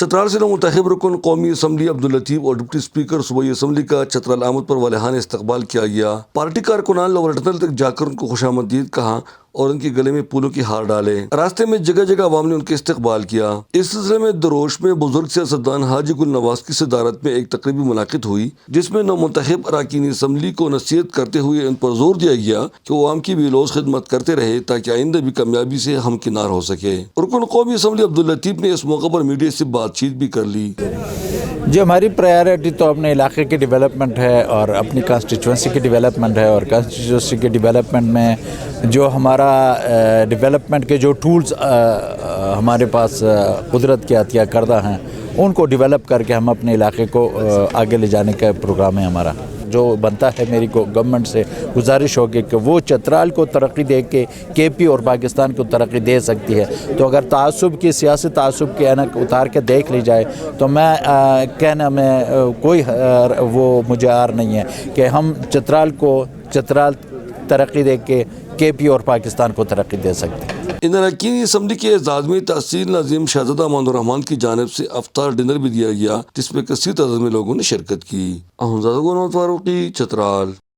چترال سے منتخب رکن قومی اسمبلی عبداللطیف اور ڈپٹی اسپیکر صوبائی اسمبلی کا چترال آمد پر والہانہ استقبال کیا گیا۔ پارٹی کارکنان لوور ٹنل تک جا کر ان کو خوش آمدید کہا اور ان کے گلے میں پھولوں کی ہار ڈالے۔ راستے میں جگہ جگہ عوام نے ان کا استقبال کیا۔ اس سلسلے میں دروش میں بزرگ سیاستدان حاجی گل نواز کی صدارت میں ایک تقریب منعقد ہوئی، جس میں نومنتخب اراکین اسمبلی کو نصیحت کرتے ہوئے ان پر زور دیا گیا کہ وہ عوام کی بے لوث خدمت کرتے رہے تاکہ آئندہ بھی کامیابی سے ہمکنار ہو سکے۔ رکن قومی اسمبلی عبداللطیف نے اس موقع پر میڈیا سے بات چیت بھی کر لی۔ جی، ہماری پرائیورٹی تو اپنے علاقے کی ڈیولپمنٹ ہے اور اپنی کانسٹیچوئنسی کی ڈیولپمنٹ ہے، اور کانسٹیچوئنسی کی ڈیولپمنٹ میں جو ہمارا ڈیولپمنٹ کے جو ٹولز ہمارے پاس قدرت کے عطیہ کردہ ہیں ان کو ڈیولپ کر کے ہم اپنے علاقے کو آگے لے جانے کا پروگرام ہے ہمارا۔ جو بنتا ہے میری کو گورنمنٹ سے گزارش ہوگی کہ وہ چترال کو ترقی دے کے کے پی اور پاکستان کو ترقی دے سکتی ہے، تو اگر تعصب کی سیاسی تعصب کی اینک اتار کے دیکھ لی جائے تو میں کہنا میں کوئی وہ مجھے آر نہیں ہے کہ ہم چترال ترقی دے کے پی اور پاکستان کو ترقی دے سکتے ہیں۔ ان اراکین اسمبلی کے اعزاز میں تحصیل ناظم شہزادہ امان الرحمان کی جانب سے افطار ڈنر بھی دیا گیا، جس میں کثیر تعداد میں لوگوں نے شرکت کی۔ احمد زادہ فاروقی، چترال۔